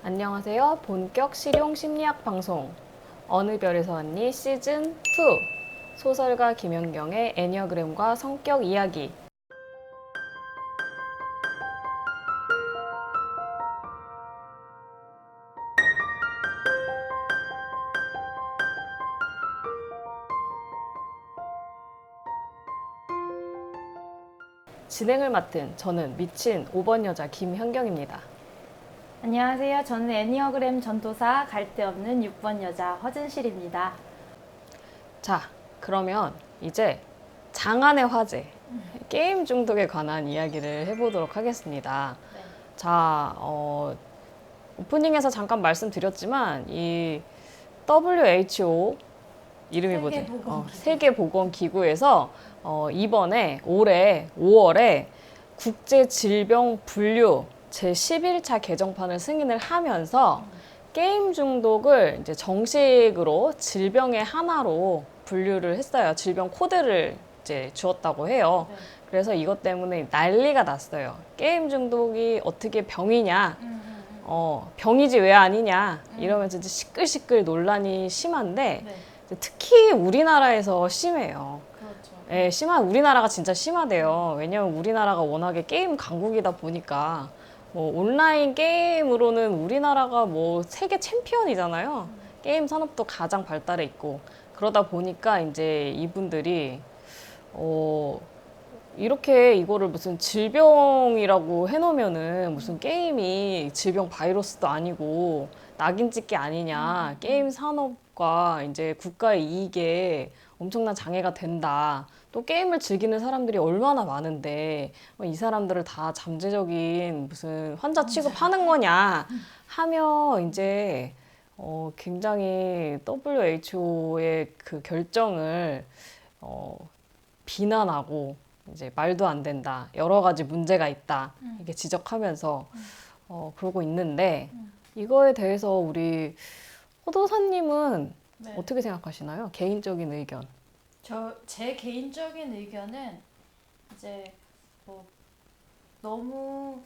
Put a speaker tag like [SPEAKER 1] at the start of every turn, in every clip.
[SPEAKER 1] 안녕하세요. 본격 실용 심리학 방송 어느 별에서 왔니 시즌 2 소설가 김연경의 애니어그램과 성격 이야기. 진행을 맡은 저는 미친 5번 여자 김현경입니다.
[SPEAKER 2] 안녕하세요. 저는 애니어그램 전도사 갈데없는 6번 여자 허진실입니다.
[SPEAKER 1] 자, 그러면 이제 장안의 화제, 게임 중독에 관한 이야기를 해보도록 하겠습니다.
[SPEAKER 2] 네.
[SPEAKER 1] 자, 오프닝에서 잠깐 말씀드렸지만 이 WHO 이름이 뭐지? 세계보건기구에서 이번에 올해 5월에 국제질병분류 제11차 개정판을 승인을 하면서 게임 중독을 이제 정식으로 질병의 하나로 분류를 했어요. 질병 코드를 이제 주었다고 해요.
[SPEAKER 2] 네.
[SPEAKER 1] 그래서 이것 때문에 난리가 났어요. 게임 중독이 어떻게 병이냐? 병이지 왜 아니냐? 이러면서 이제 시끌시끌 논란이 심한데
[SPEAKER 2] 네.
[SPEAKER 1] 특히 우리나라에서 심해요.
[SPEAKER 2] 그렇죠.
[SPEAKER 1] 예, 우리나라가 진짜 심하대요. 왜냐면 우리나라가 워낙에 게임 강국이다 보니까 뭐 온라인 게임으로는 우리나라가 뭐 세계 챔피언이잖아요. 게임 산업도 가장 발달해 있고 그러다 보니까 이제 이분들이 이렇게 이거를 무슨 질병이라고 해놓으면은 무슨 게임이 질병 바이러스도 아니고 낙인 찍기 아니냐. 게임 산업과 이제 국가의 이익에 엄청난 장애가 된다. 또 게임을 즐기는 사람들이 얼마나 많은데 이 사람들을 다 잠재적인 무슨 환자 취급하는 거냐 하며 이제 굉장히 WHO의 그 결정을 비난하고 이제 말도 안 된다. 여러 가지 문제가 있다. 이게 지적하면서 그러고 있는데 이거에 대해서 우리 호도사님은
[SPEAKER 2] 네.
[SPEAKER 1] 어떻게 생각하시나요? 개인적인 의견.
[SPEAKER 2] 제 개인적인 의견은 이제 뭐 너무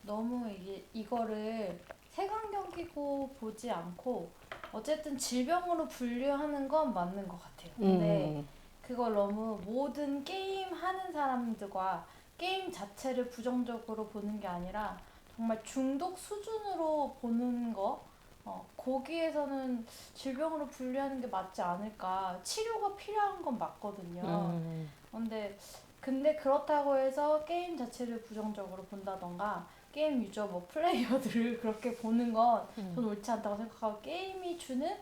[SPEAKER 2] 너무 이거를 색안경 끼고 보지 않고 어쨌든 질병으로 분류하는 건 맞는 것 같아요. 근데 그걸 너무 모든 게임 하는 사람들과 게임 자체를 부정적으로 보는 게 아니라 정말 중독 수준으로 보는 거, 거기에서는 질병으로 분류하는 게 맞지 않을까. 치료가 필요한 건 맞거든요. 근데 그렇다고 해서 게임 자체를 부정적으로 본다던가 게임 유저 플레이어들을 그렇게 보는 건 저는 옳지 않다고 생각하고, 게임이 주는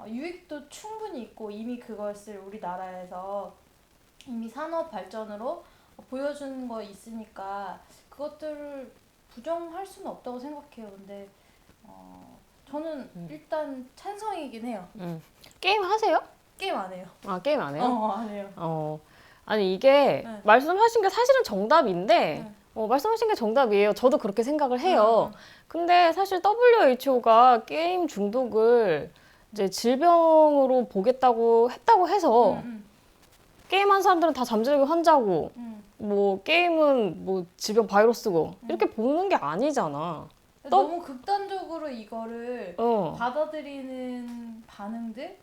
[SPEAKER 2] 유익도 충분히 있고 이미 그것을 우리나라에서 이미 산업 발전으로 보여주는 거 있으니까 그것들을 부정할 수는 없다고 생각해요. 근데 저는 일단 찬성이긴 해요.
[SPEAKER 1] 게임 하세요?
[SPEAKER 2] 게임 안 해요.
[SPEAKER 1] 아, 게임 안 해요?
[SPEAKER 2] 안 해요.
[SPEAKER 1] 아니 이게
[SPEAKER 2] 네.
[SPEAKER 1] 말씀하신 게 사실은 정답인데 말씀하신 게 정답이에요. 저도 그렇게 생각을 해요. 근데 사실 WHO가 게임 중독을 이제 질병으로 보겠다고 했다고 해서 게임한 사람들은 다 잠재적인 환자고 뭐 게임은 뭐 질병 바이러스고 이렇게 보는 게 아니잖아.
[SPEAKER 2] 너무 극단적으로 이거를
[SPEAKER 1] 어.
[SPEAKER 2] 받아들이는 반응들,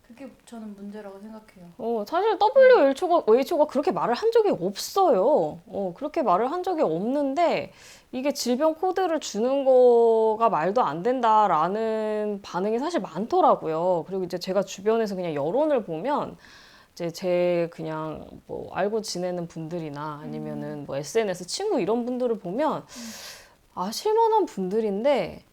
[SPEAKER 2] 그게 저는 문제라고 생각해요.
[SPEAKER 1] 사실 WHO가 그렇게 말을 한 적이 없어요. 그렇게 말을 한 적이 없는데 이게 질병 코드를 주는 거가 말도 안 된다라는 반응이 사실 많더라고요. 그리고 이제 제가 주변에서 그냥 여론을 보면 이제 제 그냥 뭐 알고 지내는 분들이나 아니면은 뭐 SNS 친구 이런 분들을 보면 실만한 분들인데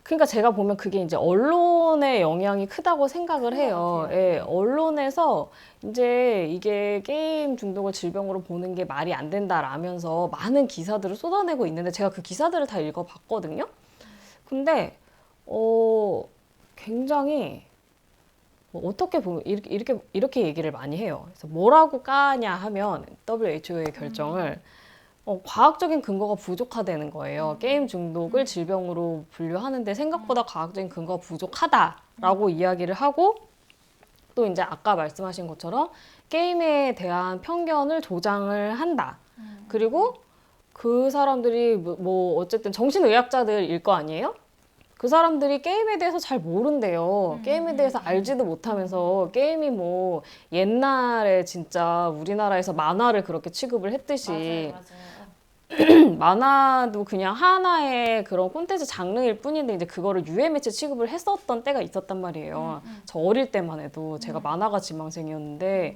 [SPEAKER 1] 그러니까 제가 보면 그게 이제 언론의 영향이 크다고 생각을 해요. 예, 언론에서 이제 이게 게임 중독을 질병으로 보는 게 말이 안 된다라면서 많은 기사들을 쏟아내고 있는데 제가 그 기사들을 다 읽어봤거든요. 근데 굉장히 어떻게 보면 이렇게 얘기를 많이 해요. 그래서 뭐라고 까냐 하면 WHO의 결정을 과학적인 근거가 부족하다는 거예요. 게임 중독을 질병으로 분류하는데 생각보다 과학적인 근거가 부족하다라고 이야기를 하고, 또 이제 아까 말씀하신 것처럼 게임에 대한 편견을 조장을 한다. 그리고 그 사람들이 뭐 어쨌든 정신의학자들일 거 아니에요? 그 사람들이 게임에 대해서 잘 모른대요. 게임에 대해서 알지도 못하면서 게임이 뭐 옛날에 진짜 우리나라에서 만화를 그렇게 취급을 했듯이
[SPEAKER 2] 맞아요.
[SPEAKER 1] 만화도 그냥 하나의 그런 콘텐츠 장르일 뿐인데 이제 그거를 유해 매체 취급을 했었던 때가 있었단 말이에요. 저 어릴 때만 해도 제가 만화가 지망생이었는데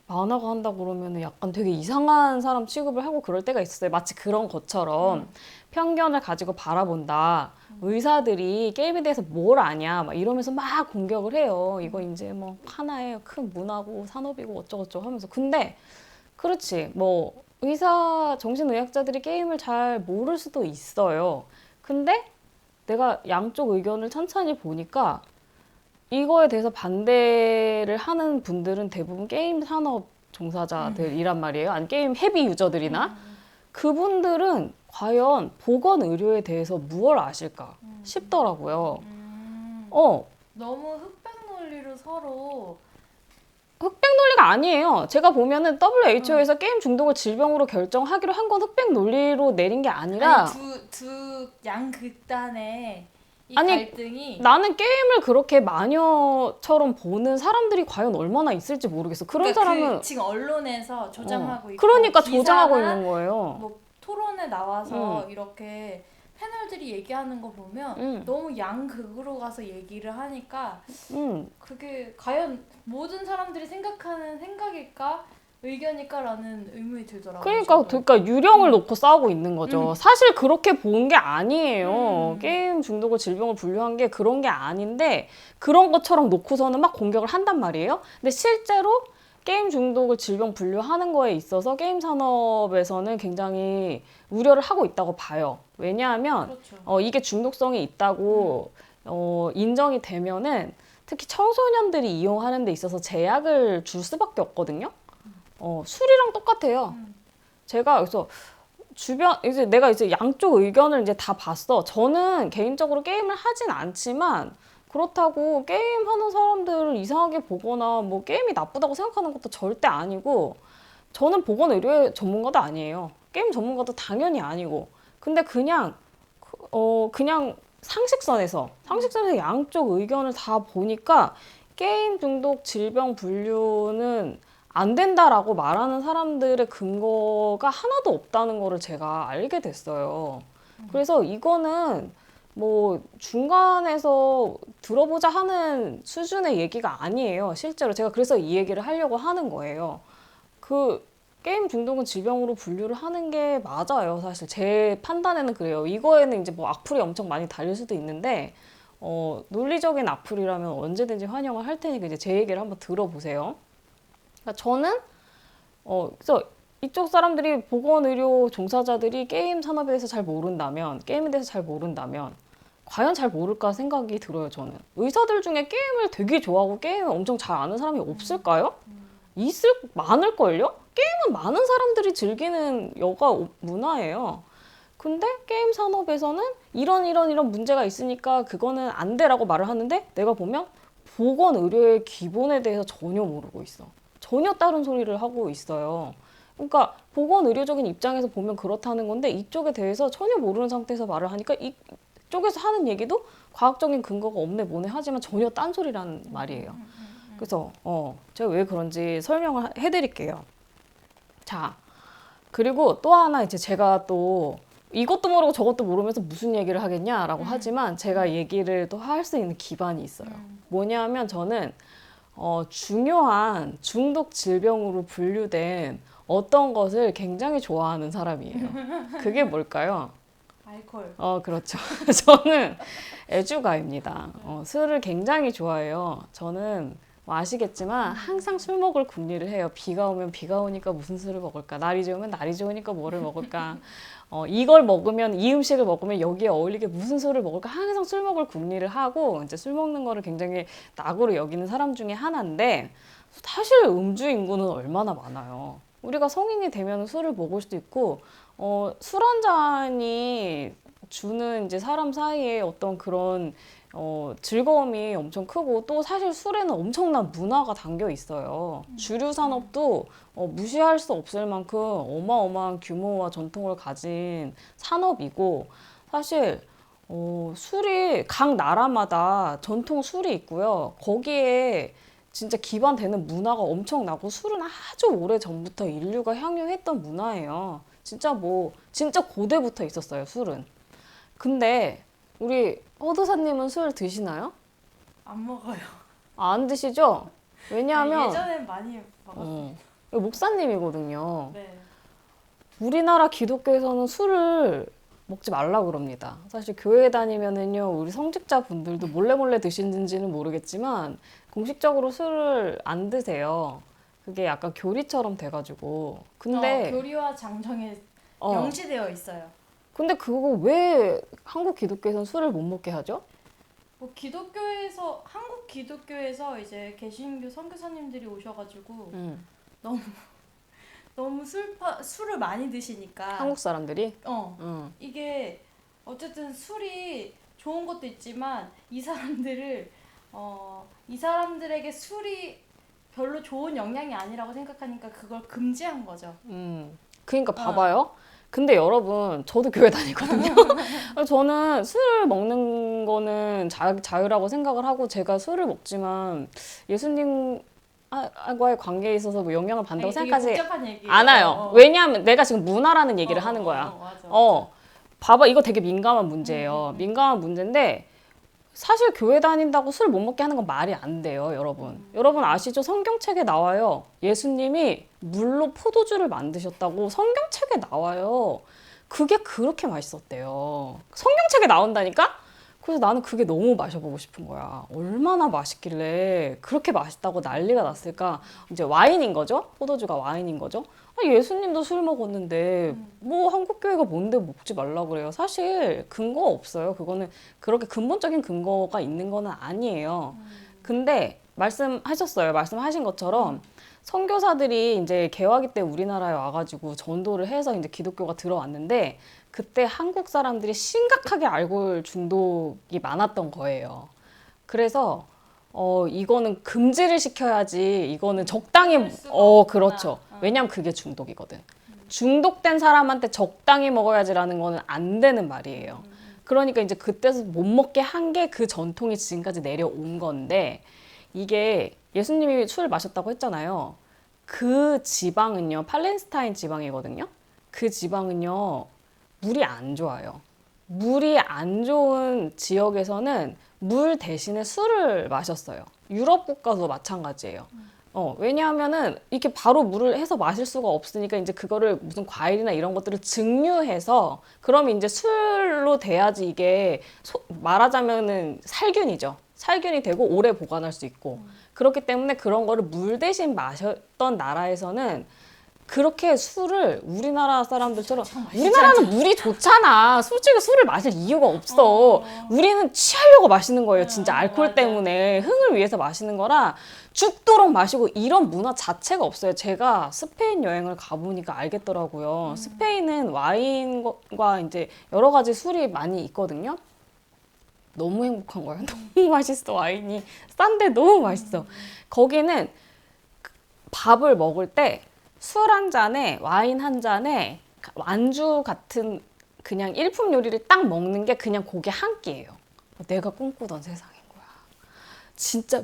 [SPEAKER 1] 만화가 한다고 그러면 약간 되게 이상한 사람 취급을 하고 그럴 때가 있었어요. 마치 그런 것처럼 편견을 가지고 바라본다. 의사들이 게임에 대해서 뭘 아냐 막 이러면서 막 공격을 해요. 이거 이제 뭐 하나의 큰 문화고 산업이고 어쩌고저쩌고 하면서. 근데 그렇지. 뭐 의사, 정신의학자들이 게임을 잘 모를 수도 있어요. 근데 내가 양쪽 의견을 천천히 보니까 이거에 대해서 반대를 하는 분들은 대부분 게임 산업 종사자들이란 말이에요. 아니 게임 헤비 유저들이나 그분들은 과연 보건 의료에 대해서 무엇을 아실까 싶더라고요.
[SPEAKER 2] 너무 흑백 논리로 서로
[SPEAKER 1] 흑백 논리가 아니에요. 제가 보면은 WHO에서 게임 중독을 질병으로 결정하기로 한 건 흑백 논리로 내린 게 아니라
[SPEAKER 2] 두 양극단의 이
[SPEAKER 1] 아니,
[SPEAKER 2] 갈등이
[SPEAKER 1] 나는 게임을 그렇게 마녀처럼 보는 사람들이 과연 얼마나 있을지 모르겠어. 그런
[SPEAKER 2] 그러니까
[SPEAKER 1] 사람은
[SPEAKER 2] 지금 언론에서 조장하고 있고
[SPEAKER 1] 그러니까
[SPEAKER 2] 기사나
[SPEAKER 1] 조장하고 있는 거예요.
[SPEAKER 2] 뭐 토론에 나와서 이렇게 패널들이 얘기하는 거 보면 너무 양극으로 가서 얘기를 하니까 그게 과연 모든 사람들이 생각하는 생각일까? 의견일까라는 의문이 들더라고요.
[SPEAKER 1] 그러니까 유령을 놓고 싸우고 있는 거죠. 사실 그렇게 본 게 아니에요. 게임 중독을 질병을 분류한 게 그런 게 아닌데 그런 것처럼 놓고서는 막 공격을 한단 말이에요. 근데 실제로 게임 중독을 질병 분류하는 거에 있어서 게임 산업에서는 굉장히 우려를 하고 있다고 봐요. 왜냐하면
[SPEAKER 2] 그렇죠.
[SPEAKER 1] 이게 중독성이 있다고 인정이 되면은 특히 청소년들이 이용하는 데 있어서 제약을 줄 수밖에 없거든요. 술이랑 똑같아요. 제가 그래서 내가 이제 양쪽 의견을 이제 다 봤어. 저는 개인적으로 게임을 하진 않지만 그렇다고 게임하는 사람들을 이상하게 보거나 뭐 게임이 나쁘다고 생각하는 것도 절대 아니고 저는 보건의료 전문가도 아니에요. 게임 전문가도 당연히 아니고. 근데 그냥 상식선에서 양쪽 의견을 다 보니까 게임 중독 질병 분류는 안 된다라고 말하는 사람들의 근거가 하나도 없다는 거를 제가 알게 됐어요. 그래서 이거는 뭐 중간에서 들어보자 하는 수준의 얘기가 아니에요. 실제로 제가 그래서 이 얘기를 하려고 하는 거예요. 그 게임 중독은 질병으로 분류를 하는 게 맞아요. 사실 제 판단에는 그래요. 이거에는 이제 뭐 악플이 엄청 많이 달릴 수도 있는데 논리적인 악플이라면 언제든지 환영을 할 테니까 이제 제 얘기를 한번 들어보세요. 그러니까 저는 그래서 이쪽 사람들이 보건의료 종사자들이 게임 산업에 대해서 잘 모른다면 게임에 대해서 잘 모른다면 과연 잘 모를까 생각이 들어요. 저는 의사들 중에 게임을 되게 좋아하고 게임을 엄청 잘 아는 사람이 없을까요? 많을걸요? 게임은 많은 사람들이 즐기는 여가 문화예요. 근데 게임 산업에서는 이런 문제가 있으니까 그거는 안 돼라고 말을 하는데 내가 보면 보건의료의 기본에 대해서 전혀 모르고 있어. 전혀 다른 소리를 하고 있어요. 그러니까 보건의료적인 입장에서 보면 그렇다는 건데 이쪽에 대해서 전혀 모르는 상태에서 말을 하니까 이쪽에서 하는 얘기도 과학적인 근거가 없네 뭐네 하지만 전혀 딴소리란 말이에요. 그래서 제가 왜 그런지 설명을 해드릴게요. 자, 그리고 또 하나 이제 제가 또 이것도 모르고 저것도 모르면서 무슨 얘기를 하겠냐라고 하지만 제가 얘기를 또 할 수 있는 기반이 있어요. 뭐냐면 저는 중요한 중독 질병으로 분류된 어떤 것을 굉장히 좋아하는 사람이에요. 그게 뭘까요?
[SPEAKER 2] 알코올.
[SPEAKER 1] 그렇죠. 저는 애주가입니다. 술을 굉장히 좋아해요. 저는 뭐 아시겠지만 항상 술 먹을 궁리를 해요. 비가 오면 비가 오니까 무슨 술을 먹을까? 날이 좋으면 날이 좋으니까 뭐를 먹을까? 이 음식을 먹으면 여기에 어울리게 무슨 술을 먹을까? 항상 술 먹을 궁리를 하고 이제 술 먹는 거를 굉장히 낙으로 여기는 사람 중에 하나인데 사실 음주 인구는 얼마나 많아요. 우리가 성인이 되면 술을 먹을 수도 있고 술 한 잔이 주는 이제 사람 사이에 어떤 그런 즐거움이 엄청 크고 또 사실 술에는 엄청난 문화가 담겨 있어요. 주류 산업도 무시할 수 없을 만큼 어마어마한 규모와 전통을 가진 산업이고 사실 술이 각 나라마다 전통 술이 있고요. 거기에 진짜 기반되는 문화가 엄청나고 술은 아주 오래 전부터 인류가 향유했던 문화예요. 진짜 고대부터 있었어요, 술은. 근데 우리 허도사님은 술 드시나요?
[SPEAKER 2] 안 먹어요.
[SPEAKER 1] 안 드시죠? 왜냐하면
[SPEAKER 2] 예전엔 많이 먹었어요.
[SPEAKER 1] 이거 목사님이거든요.
[SPEAKER 2] 네.
[SPEAKER 1] 우리나라 기독교에서는 술을 먹지 말라고 그럽니다. 사실 교회 다니면은요, 우리 성직자 분들도 몰래 드시는지는 모르겠지만 공식적으로 술을 안 드세요. 그게 약간 교리처럼 돼가지고. 근데
[SPEAKER 2] 교리와 장정에
[SPEAKER 1] 어,
[SPEAKER 2] 명시되어 있어요.
[SPEAKER 1] 근데 그거 왜 한국 기독교에서는 술을 못 먹게 하죠?
[SPEAKER 2] 뭐 한국 기독교에서 이제 개신교 선교사님들이 오셔가지고 너무 술을 많이 드시니까
[SPEAKER 1] 한국 사람들이?
[SPEAKER 2] 이게 어쨌든 술이 좋은 것도 있지만 이 사람들에게 술이 별로 좋은 영향이 아니라고 생각하니까 그걸 금지한 거죠.
[SPEAKER 1] 그러니까 봐봐요. 근데 여러분, 저도 교회 다니거든요. 저는 술을 먹는 거는 자유라고 생각을 하고 제가 술을 먹지만 예수님과의 관계에 있어서 뭐 영향을 받는다고
[SPEAKER 2] 되게
[SPEAKER 1] 생각하지
[SPEAKER 2] 복잡한 얘기예요.
[SPEAKER 1] 않아요. 왜냐하면 내가 지금 문화라는 얘기를 하는 거야.
[SPEAKER 2] 맞아.
[SPEAKER 1] 봐봐, 이거 되게 민감한 문제예요. 민감한 문제인데 사실 교회 다닌다고 술 못 먹게 하는 건 말이 안 돼요, 여러분. 여러분 아시죠? 성경책에 나와요. 예수님이 물로 포도주를 만드셨다고 성경책에 나와요. 그게 그렇게 맛있었대요. 성경책에 나온다니까? 그래서 나는 그게 너무 마셔보고 싶은 거야. 얼마나 맛있길래 그렇게 맛있다고 난리가 났을까? 이제 와인인 거죠? 포도주가 와인인 거죠? 예수님도 술 먹었는데 뭐 한국교회가 뭔데 먹지 말라고 그래요. 사실 근거 없어요. 그거는 그렇게 근본적인 근거가 있는 거는 아니에요. 근데 말씀하신 것처럼 선교사들이 이제 개화기 때 우리나라에 와가지고 전도를 해서 이제 기독교가 들어왔는데 그때 한국 사람들이 심각하게 알코올 중독이 많았던 거예요. 그래서 이거는 금지를 시켜야지 이거는 적당히 그렇죠. 왜냐면 그게 중독이거든. 중독된 사람한테 적당히 먹어야지라는 거는 안 되는 말이에요. 그러니까 이제 그때서 못 먹게 한 게 그 전통이 지금까지 내려온 건데 이게 예수님이 술 마셨다고 했잖아요. 그 지방은요, 팔레스타인 지방이거든요. 그 지방은요, 물이 안 좋아요. 물이 안 좋은 지역에서는 물 대신에 술을 마셨어요. 유럽 국가도 마찬가지예요. 왜냐하면은 이렇게 바로 물을 해서 마실 수가 없으니까 이제 그거를 무슨 과일이나 이런 것들을 증류해서 그러면 이제 술로 돼야지 이게 말하자면은 살균이죠. 살균이 되고 오래 보관할 수 있고 그렇기 때문에 그런 거를 물 대신 마셨던 나라에서는 그렇게 술을 우리나라 사람들처럼 우리나라는 물이 좋잖아. 솔직히 술을 마실 이유가 없어. 우리는 취하려고 마시는 거예요. 진짜 알코올 때문에 흥을 위해서 마시는 거라 죽도록 마시고 이런 문화 자체가 없어요. 제가 스페인 여행을 가보니까 알겠더라고요. 스페인은 와인과 이제 여러 가지 술이 많이 있거든요. 너무 행복한 거예요. 너무 맛있어. 와인이 싼데 너무 맛있어. 거기는 밥을 먹을 때 술 한 잔에 와인 한 잔에 안주 같은 그냥 일품 요리를 딱 먹는 게 그냥 고기 한 끼예요. 내가 꿈꾸던 세상인 거야. 진짜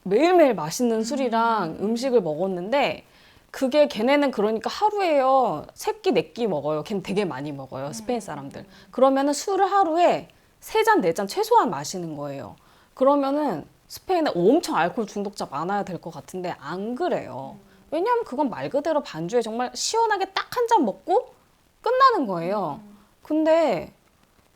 [SPEAKER 1] 매일매일 맛있는 술이랑 음식을 먹었는데 그게 걔네는 그러니까 하루에요 3끼, 4끼 먹어요. 걔는 되게 많이 먹어요. 스페인 사람들. 그러면은 술을 하루에 3잔, 4잔 최소한 마시는 거예요. 그러면은 스페인에 엄청 알코올 중독자 많아야 될 것 같은데 안 그래요. 왜냐하면 그건 말 그대로 반주에 정말 시원하게 딱 한 잔 먹고 끝나는 거예요. 근데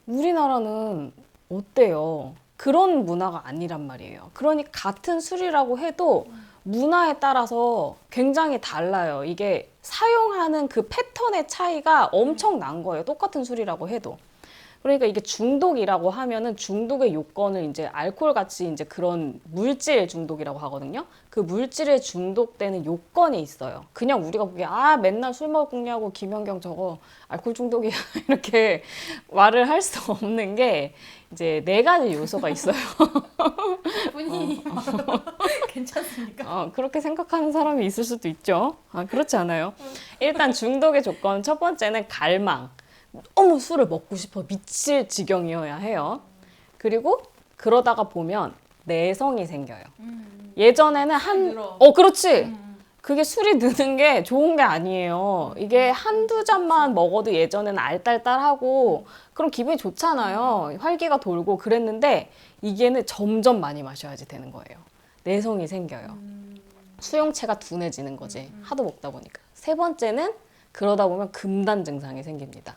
[SPEAKER 1] 우리나라는 어때요? 그런 문화가 아니란 말이에요. 그러니까 같은 술이라고 해도 문화에 따라서 굉장히 달라요. 이게 사용하는 그 패턴의 차이가 엄청 난 거예요. 똑같은 술이라고 해도. 그러니까 이게 중독이라고 하면은 중독의 요건을 이제 알코올 같이 이제 그런 물질 중독이라고 하거든요. 그 물질에 중독되는 요건이 있어요. 그냥 우리가 보기에 아 맨날 술 먹냐고 김연경 저거 알코올 중독이야 이렇게 말을 할 수 없는 게 이제 4가지 요소가 있어요.
[SPEAKER 2] 본인이 괜찮습니까?
[SPEAKER 1] 그렇게 생각하는 사람이 있을 수도 있죠. 그렇지 않아요. 일단 중독의 조건 첫 번째는 갈망. 너무 술을 먹고 싶어 미칠 지경이어야 해요. 그리고 그러다가 보면 내성이 생겨요. 예전에는
[SPEAKER 2] 늘어.
[SPEAKER 1] 그렇지. 그게 술이 느는 게 좋은 게 아니에요. 이게 한두 잔만 먹어도 예전에는 알딸딸하고 그럼 기분이 좋잖아요. 활기가 돌고 그랬는데 이게는 점점 많이 마셔야지 되는 거예요. 내성이 생겨요. 수용체가 둔해지는 거지. 하도 먹다 보니까. 세 번째는 그러다 보면 금단 증상이 생깁니다.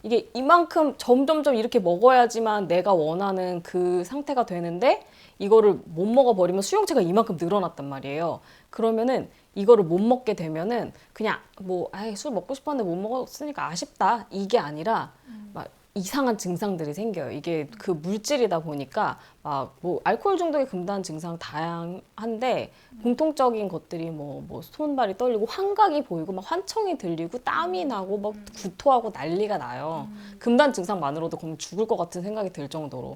[SPEAKER 1] 이게 이만큼 점점점 이렇게 먹어야지만 내가 원하는 그 상태가 되는데 이거를 못 먹어버리면 수용체가 이만큼 늘어났단 말이에요. 그러면은 이거를 못 먹게 되면은 그냥 뭐 술 먹고 싶었는데 못 먹었으니까 아쉽다 이게 아니라 막 이상한 증상들이 생겨요. 이게 그 물질이다 보니까 막 뭐 알코올 중독의 금단 증상 다양한데 공통적인 것들이 뭐 손발이 떨리고 환각이 보이고 막 환청이 들리고 땀이 나고 막 구토하고 난리가 나요. 금단 증상만으로도 그럼 죽을 것 같은 생각이 들 정도로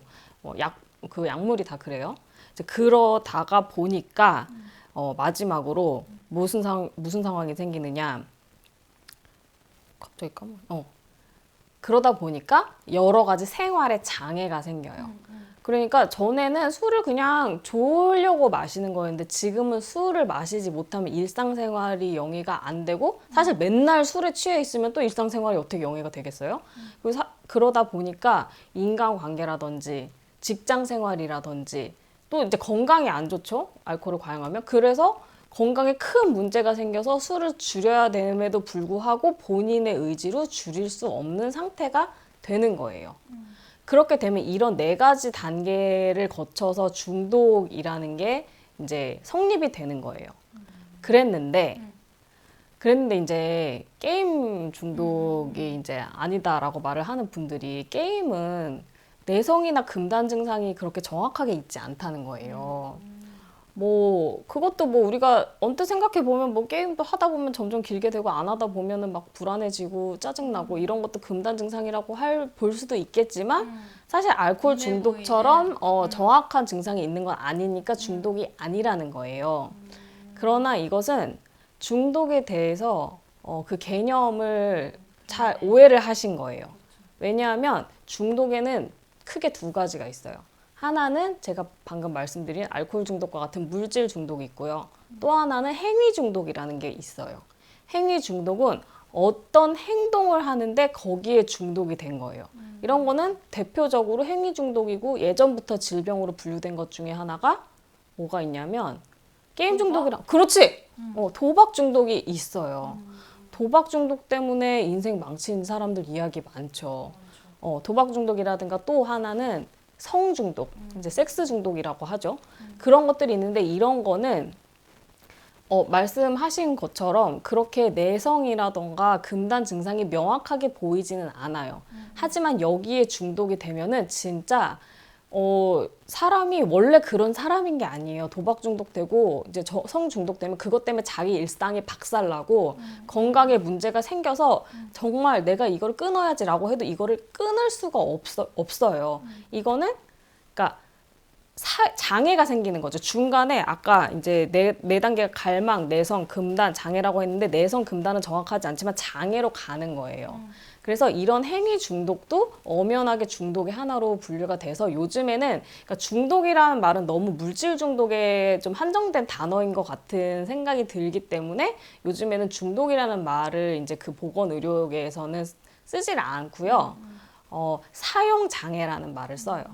[SPEAKER 1] 그 약물이 다 그래요. 이제 그러다가 보니까 마지막으로 무슨 상황이 생기느냐? 갑자기 그러다 보니까 여러 가지 생활에 장애가 생겨요. 그러니까 전에는 술을 그냥 좋으려고 마시는 거였는데 지금은 술을 마시지 못하면 일상생활이 영위가 안 되고 사실 맨날 술에 취해 있으면 또 일상생활이 어떻게 영위가 되겠어요? 그러다 보니까 인간관계라든지 직장생활이라든지 또 이제 건강이 안 좋죠? 알코올을 과용하면. 그래서 건강에 큰 문제가 생겨서 술을 줄여야 됨에도 불구하고 본인의 의지로 줄일 수 없는 상태가 되는 거예요. 그렇게 되면 이런 4가지 단계를 거쳐서 중독이라는 게 이제 성립이 되는 거예요. 그랬는데 이제 게임 중독이 이제 아니다라고 말을 하는 분들이 게임은 내성이나 금단 증상이 그렇게 정확하게 있지 않다는 거예요. 그것도 우리가 언뜻 생각해 보면 게임도 하다 보면 점점 길게 되고 안 하다 보면은 막 불안해지고 짜증나고 이런 것도 금단 증상이라고 볼 수도 있겠지만 사실 알코올
[SPEAKER 2] 눈에
[SPEAKER 1] 중독처럼 정확한 증상이 있는 건 아니니까 중독이 아니라는 거예요. 그러나 이것은 중독에 대해서 그 개념을 잘 오해를 하신 거예요. 왜냐하면 중독에는 크게 2가지가 있어요. 하나는 제가 방금 말씀드린 알코올 중독과 같은 물질 중독이 있고요. 또 하나는 행위 중독이라는 게 있어요. 행위 중독은 어떤 행동을 하는데 거기에 중독이 된 거예요. 이런 거는 대표적으로 행위 중독이고 예전부터 질병으로 분류된 것 중에 하나가 뭐가 있냐면 게임 중독이랑 그렇지! 도박 중독이 있어요. 도박 중독 때문에 인생 망친 사람들 이야기 많죠. 도박 중독이라든가 또 하나는 성 중독, 이제 섹스 중독이라고 하죠. 그런 것들이 있는데 이런 거는 말씀하신 것처럼 그렇게 내성이라던가 금단 증상이 명확하게 보이지는 않아요. 하지만 여기에 중독이 되면은 진짜 사람이 원래 그런 사람인 게 아니에요. 도박 중독되고 이제 성 중독되면 그것 때문에 자기 일상이 박살나고 건강에 문제가 생겨서 정말 내가 이걸 끊어야지라고 해도 이거를 끊을 수가 없어요. 이거는 그러니까 장애가 생기는 거죠. 중간에 아까 이제 네 단계가 갈망, 내성, 금단, 장애라고 했는데 내성, 금단은 정확하지 않지만 장애로 가는 거예요. 그래서 이런 행위 중독도 엄연하게 중독의 하나로 분류가 돼서 요즘에는 그러니까 중독이라는 말은 너무 물질 중독에 좀 한정된 단어인 것 같은 생각이 들기 때문에 요즘에는 중독이라는 말을 이제 그 보건의료계에서는 쓰질 않고요. 사용 장애라는 말을 써요.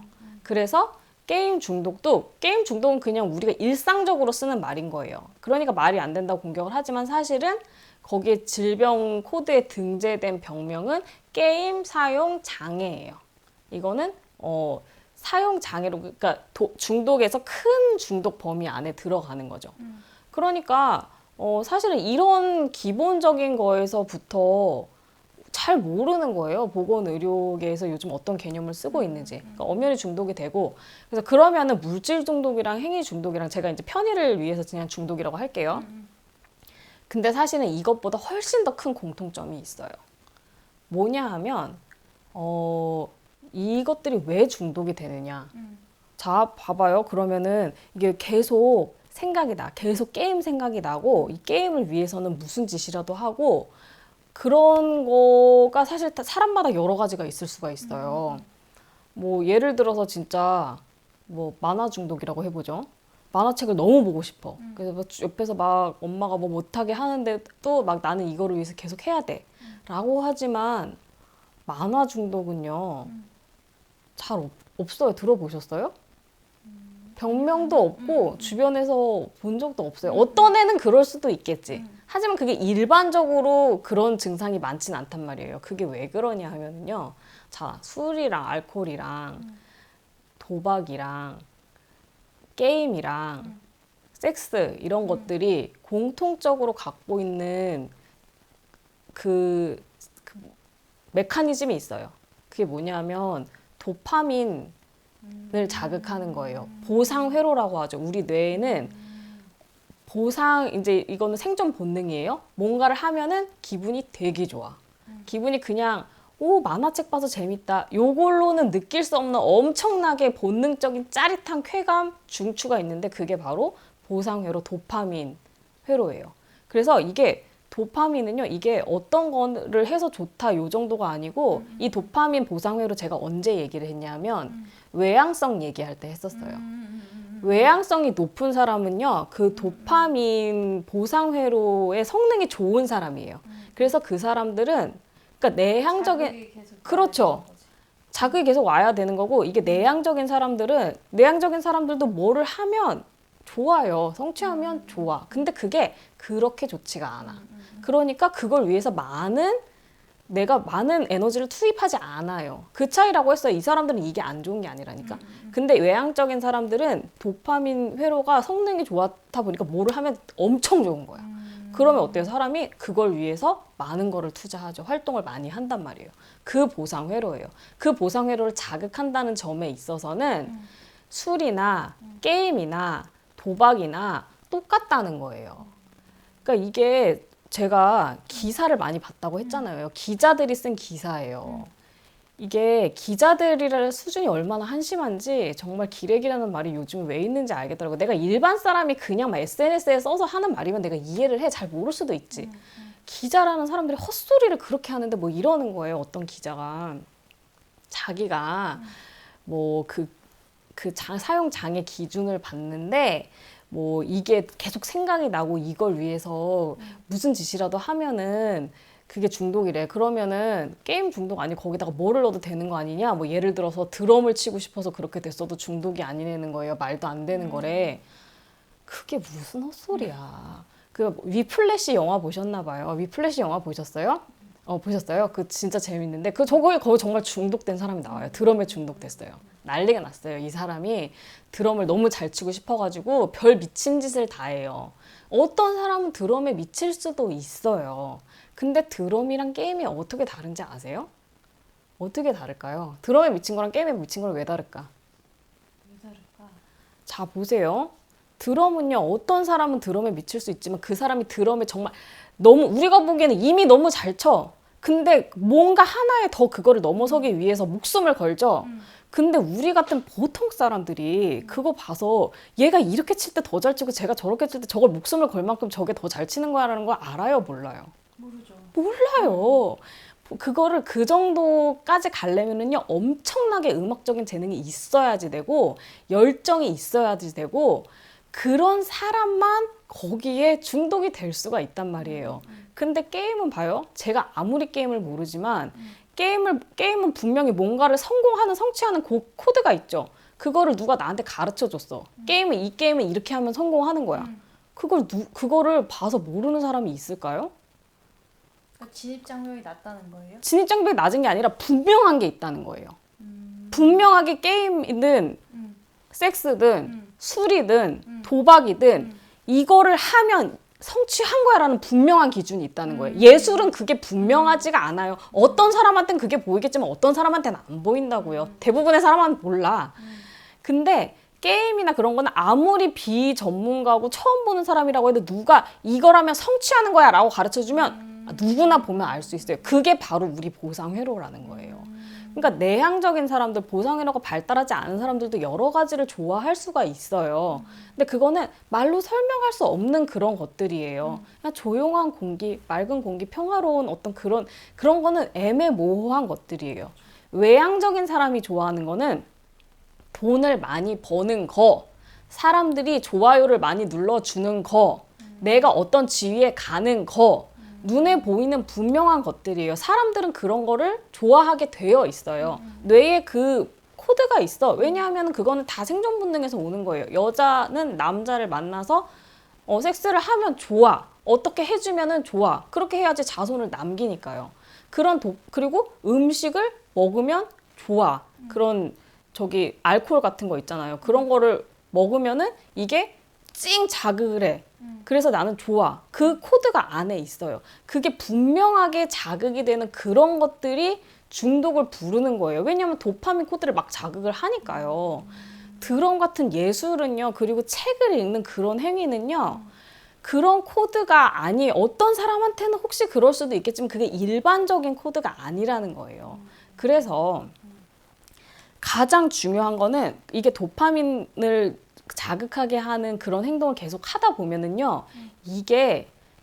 [SPEAKER 1] 그래서 게임 중독은 그냥 우리가 일상적으로 쓰는 말인 거예요. 그러니까 말이 안 된다고 공격을 하지만 사실은 거기에 질병 코드에 등재된 병명은 게임 사용 장애예요. 이거는 사용 장애로 그러니까 중독에서 큰 중독 범위 안에 들어가는 거죠. 그러니까 사실은 이런 기본적인 거에서부터 잘 모르는 거예요. 보건의료계에서 요즘 어떤 개념을 쓰고 있는지. 그러니까 엄연히 중독이 되고, 그래서 그러면은 물질 중독이랑 행위 중독이랑 제가 이제 편의를 위해서 그냥 중독이라고 할게요. 근데 사실은 이것보다 훨씬 더 큰 공통점이 있어요. 뭐냐 하면 이것들이 왜 중독이 되느냐. 자, 봐봐요. 그러면은 이게 계속 생각이 나. 계속 게임 생각이 나고, 이 게임을 위해서는 무슨 짓이라도 하고, 그런 거가 사실 다 사람마다 여러 가지가 있을 수가 있어요. 뭐 예를 들어서 진짜 뭐 만화 중독이라고 해보죠. 만화책을 너무 보고 싶어. 그래서 막 옆에서 막 엄마가 뭐 못하게 하는데 또 막 나는 이거를 위해서 계속 해야 돼. 라고 하지만 만화 중독은요. 잘 없어요. 들어보셨어요? 병명도 없고 주변에서 본 적도 없어요. 어떤 애는 그럴 수도 있겠지. 하지만 그게 일반적으로 그런 증상이 많진 않단 말이에요. 그게 왜 그러냐 하면요. 자, 술이랑 알코올이랑 도박이랑 게임이랑 섹스 이런 것들이 공통적으로 갖고 있는 그 메커니즘이 있어요. 그게 뭐냐면 도파민을 자극하는 거예요. 보상회로라고 하죠. 우리 뇌에는 이제 이거는 생존 본능이에요. 뭔가를 하면은 기분이 되게 좋아. 기분이 그냥 오, 만화책 봐서 재밌다. 요걸로는 느낄 수 없는 엄청나게 본능적인 짜릿한 쾌감, 중추가 있는데 그게 바로 보상회로 도파민 회로예요. 그래서 이게 도파민은요, 이게 어떤 거를 해서 좋다 요 정도가 아니고 이 도파민 보상회로 제가 언제 얘기를 했냐면 외향성 얘기할 때 했었어요. 외향성이 높은 사람은요, 그 도파민 보상회로의 성능이 좋은 사람이에요. 그래서 그 사람들은 그러니까 내향적인
[SPEAKER 2] 자극이 계속
[SPEAKER 1] 그렇죠.
[SPEAKER 2] 나와야 되는 거지.
[SPEAKER 1] 자극이 계속 와야 되는 거고 이게 내향적인 사람들도 뭐를 하면 좋아요. 성취하면 좋아. 근데 그게 그렇게 좋지가 않아. 그러니까 그걸 위해서 내가 많은 에너지를 투입하지 않아요. 그 차이라고 했어요. 이 사람들은 이게 안 좋은 게 아니라니까. 근데 외향적인 사람들은 도파민 회로가 성능이 좋다 보니까 뭐를 하면 엄청 좋은 거야. 그러면 어때요? 사람이 그걸 위해서 많은 거를 투자하죠. 활동을 많이 한단 말이에요. 그 보상 회로예요. 그 보상 회로를 자극한다는 점에 있어서는 술이나 게임이나 도박이나 똑같다는 거예요. 그러니까 이게 제가 기사를 많이 봤다고 했잖아요. 기자들이 쓴 기사예요. 이게 기자들이라는 수준이 얼마나 한심한지 정말 기레기라는 말이 요즘 왜 있는지 알겠더라고요. 내가 일반 사람이 그냥 막 SNS에 써서 하는 말이면 내가 이해를 해. 잘 모를 수도 있지. 기자라는 사람들이 헛소리를 그렇게 하는데 뭐 이러는 거예요. 어떤 기자가. 자기가 뭐 사용 장애 기준을 봤는데 뭐 이게 계속 생각이 나고 이걸 위해서 무슨 짓이라도 하면은 그게 중독이래. 그러면은 게임 중독 아니 거기다가 뭐를 넣어도 되는 거 아니냐? 뭐 예를 들어서 드럼을 치고 싶어서 그렇게 됐어도 중독이 아니라는 거예요. 말도 안 되는 거래. 그게 무슨 헛소리야. 그 위플래시 영화 보셨나 봐요. 위플래시 영화 보셨어요? 보셨어요? 그 진짜 재밌는데 거기 정말 중독된 사람이 나와요. 드럼에 중독됐어요. 난리가 났어요. 이 사람이 드럼을 너무 잘 치고 싶어가지고 별 미친 짓을 다 해요. 어떤 사람은 드럼에 미칠 수도 있어요. 근데 드럼이랑 게임이 어떻게 다른지 아세요? 어떻게 다를까요? 드럼에 미친 거랑 게임에 미친 거랑 왜 다를까?
[SPEAKER 2] 왜 다를까?
[SPEAKER 1] 자, 보세요. 드럼은요, 어떤 사람은 드럼에 미칠 수 있지만 그 사람이 드럼에 정말 우리가 보기에는 이미 너무 잘 쳐. 근데 뭔가 하나에 더 그거를 넘어서기 위해서 목숨을 걸죠. 근데 우리 같은 보통 사람들이 그거 봐서 얘가 이렇게 칠 때 더 잘 치고 제가 저렇게 칠 때 저걸 목숨을 걸 만큼 저게 더 잘 치는 거야라는 걸 알아요, 몰라요?
[SPEAKER 2] 모르죠.
[SPEAKER 1] 몰라요. 그거를 그 정도까지 가려면은요, 엄청나게 음악적인 재능이 있어야지 되고, 열정이 있어야지 되고, 그런 사람만 거기에 중독이 될 수가 있단 말이에요. 근데 게임은 봐요. 제가 아무리 게임을 모르지만, 게임은 분명히 뭔가를 성취하는 코드가 있죠. 그거를 누가 나한테 가르쳐 줬어. 이 게임은 이렇게 하면 성공하는 거야. 그거를 봐서 모르는 사람이 있을까요?
[SPEAKER 2] 그러니까 진입 장벽이 낮다는 거예요?
[SPEAKER 1] 진입 장벽이 낮은 게 아니라 분명한 게 있다는 거예요. 분명하게 게임이든 섹스든 술이든 도박이든 이거를 하면 성취한 거야라는 분명한 기준이 있다는 거예요. 예술은 그게 분명하지가 않아요. 어떤 사람한테는 그게 보이겠지만 어떤 사람한테는 안 보인다고요. 대부분의 사람은 몰라. 근데 게임이나 그런 거는 아무리 비전문가고 처음 보는 사람이라고 해도 누가 이거라면 성취하는 거야 라고 가르쳐주면 누구나 보면 알 수 있어요. 그게 바로 우리 보상회로라는 거예요. 그러니까 내향적인 사람들, 보상회로가 발달하지 않은 사람들도 여러 가지를 좋아할 수가 있어요. 근데 그거는 말로 설명할 수 없는 그런 것들이에요. 그냥 조용한 공기, 맑은 공기, 평화로운 어떤 그런 거는 애매모호한 것들이에요. 외향적인 사람이 좋아하는 거는 돈을 많이 버는 거, 사람들이 좋아요를 많이 눌러주는 거, 내가 어떤 지위에 가는 거, 눈에 보이는 분명한 것들이에요. 사람들은 그런 거를 좋아하게 되어 있어요. 뇌에 그 코드가 있어. 왜냐하면 그거는 다 생존 본능에서 오는 거예요. 여자는 남자를 만나서 섹스를 하면 좋아. 어떻게 해주면은 좋아. 그렇게 해야지 자손을 남기니까요. 그리고 음식을 먹으면 좋아. 그런 알코올 같은 거 있잖아요. 그런 거를 먹으면은 이게 찡 자극을 해. 그래서 나는 좋아. 그 코드가 안에 있어요. 그게 분명하게 자극이 되는 그런 것들이 중독을 부르는 거예요. 왜냐하면 도파민 코드를 막 자극을 하니까요. 드럼 같은 예술은요, 그리고 책을 읽는 그런 행위는요, 그런 코드가 어떤 사람한테는 혹시 그럴 수도 있겠지만 그게 일반적인 코드가 아니라는 거예요. 그래서 가장 중요한 거는 이게 도파민을 자극하게 하는 그런 행동을 계속 하다 보면은요,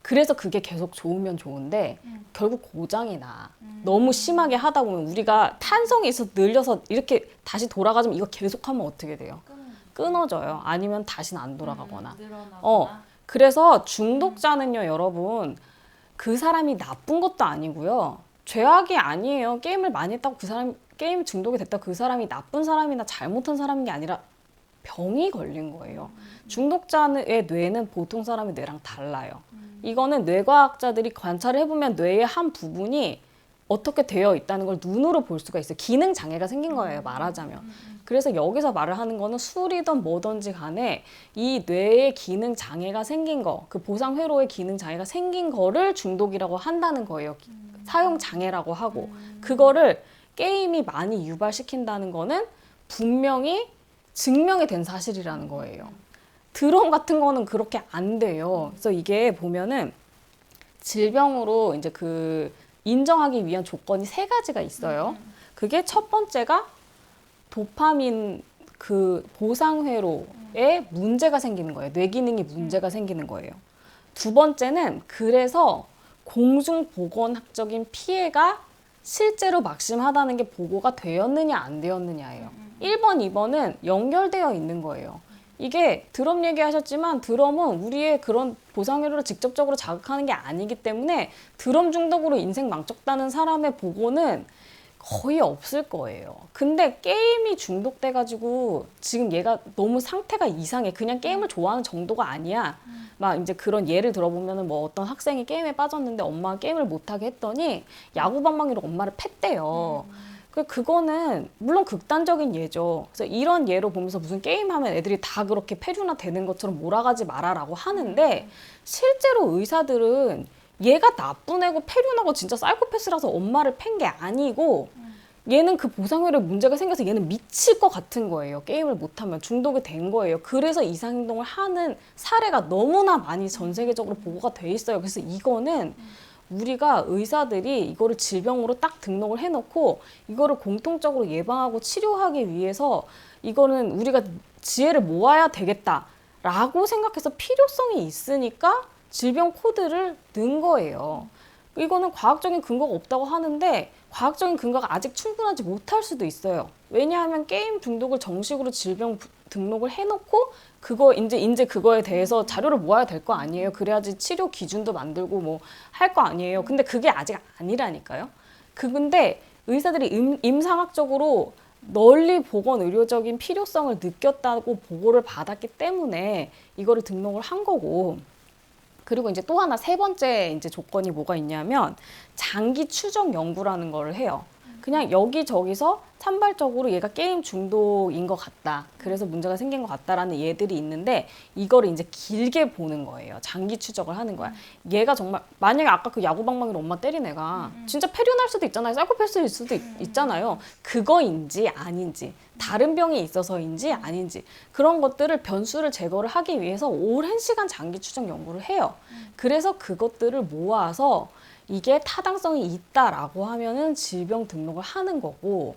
[SPEAKER 1] 그래서 그게 계속 좋으면 좋은데, 결국 고장이 나. 너무 심하게 하다 보면 우리가 탄성이 있어서 늘려서 이렇게 다시 돌아가자면 이거 계속하면 어떻게 돼요? 끊어져요. 아니면 다시는 안 돌아가거나. 그래서 중독자는요, 여러분, 그 사람이 나쁜 것도 아니고요. 죄악이 아니에요. 게임을 많이 했다고 그 사람이 게임 중독이 됐다고 그 사람이 나쁜 사람이나 잘못한 사람인 게 아니라 병이 걸린 거예요. 중독자의 뇌는 보통 사람의 뇌랑 달라요. 이거는 뇌과학자들이 관찰을 해보면 뇌의 한 부분이 어떻게 되어 있다는 걸 눈으로 볼 수가 있어요. 기능 장애가 생긴 거예요, 말하자면. 그래서 여기서 말을 하는 거는 술이든 뭐든지 간에 이 뇌의 기능 장애가 생긴 거, 그 보상 회로의 기능 장애가 생긴 거를 중독이라고 한다는 거예요. 사용 장애라고 하고. 그거를 게임이 많이 유발시킨다는 거는 분명히 증명이 된 사실이라는 거예요. 드럼 같은 거는 그렇게 안 돼요. 그래서 이게 보면은 질병으로 이제 인정하기 위한 조건이 3가지가 있어요. 그게 첫 번째가 도파민 보상회로에 문제가 생기는 거예요. 뇌 기능이 문제가 생기는 거예요. 두 번째는 그래서 공중보건학적인 피해가 실제로 막심하다는 게 보고가 되었느냐 안 되었느냐예요. 1번, 2번은 연결되어 있는 거예요. 이게 드럼 얘기하셨지만 드럼은 우리의 그런 보상회로를 직접적으로 자극하는 게 아니기 때문에 드럼 중독으로 인생 망쳤다는 사람의 보고는 거의 없을 거예요. 근데 게임이 중독돼가지고 지금 얘가 너무 상태가 이상해. 그냥 게임을 좋아하는 정도가 아니야. 막 이제 그런 예를 들어보면은 뭐 어떤 학생이 게임에 빠졌는데 엄마가 게임을 못하게 했더니 야구방망이로 엄마를 팼대요. 그거는 물론 극단적인 예죠. 그래서 이런 예로 보면서 무슨 게임하면 애들이 다 그렇게 폐류나 되는 것처럼 몰아가지 마라라고 하는데 실제로 의사들은 얘가 나쁜 애고 폐류나고 진짜 사이코패스라서 엄마를 팬 게 아니고 얘는 그 보상회로에 문제가 생겨서 얘는 미칠 것 같은 거예요. 게임을 못하면 중독이 된 거예요. 그래서 이상행동을 하는 사례가 너무나 많이 전 세계적으로 보고가 돼 있어요. 그래서 이거는 우리가 의사들이 이거를 질병으로 딱 등록을 해놓고 이거를 공통적으로 예방하고 치료하기 위해서 이거는 우리가 지혜를 모아야 되겠다라고 생각해서 필요성이 있으니까 질병 코드를 넣은 거예요. 이거는 과학적인 근거가 없다고 하는데 과학적인 근거가 아직 충분하지 못할 수도 있어요. 왜냐하면 게임 중독을 정식으로 질병 등록을 해놓고 이제 그거에 대해서 자료를 모아야 될 거 아니에요. 그래야지 치료 기준도 만들고 뭐 할 거 아니에요. 근데 그게 아직 아니라니까요. 근데 의사들이 임상학적으로 널리 보건 의료적인 필요성을 느꼈다고 보고를 받았기 때문에 이거를 등록을 한 거고. 그리고 이제 또 하나 3번째 이제 조건이 뭐가 있냐면 장기 추적 연구라는 걸 해요. 그냥 여기저기서 산발적으로 얘가 게임 중독인 것 같다. 그래서 문제가 생긴 것 같다라는 예들이 있는데 이거를 이제 길게 보는 거예요. 장기 추적을 하는 거야. 얘가 정말 만약에 아까 그 야구방망이로 엄마 때린 애가 진짜 폐륜할 수도 있잖아요. 사이코패스일 수도 있잖아요. 그거인지 아닌지 다른 병이 있어서인지 아닌지 그런 것들을 변수를 제거를 하기 위해서 오랜 시간 장기 추적 연구를 해요. 그래서 그것들을 모아서 이게 타당성이 있다라고 하면은 질병 등록을 하는 거고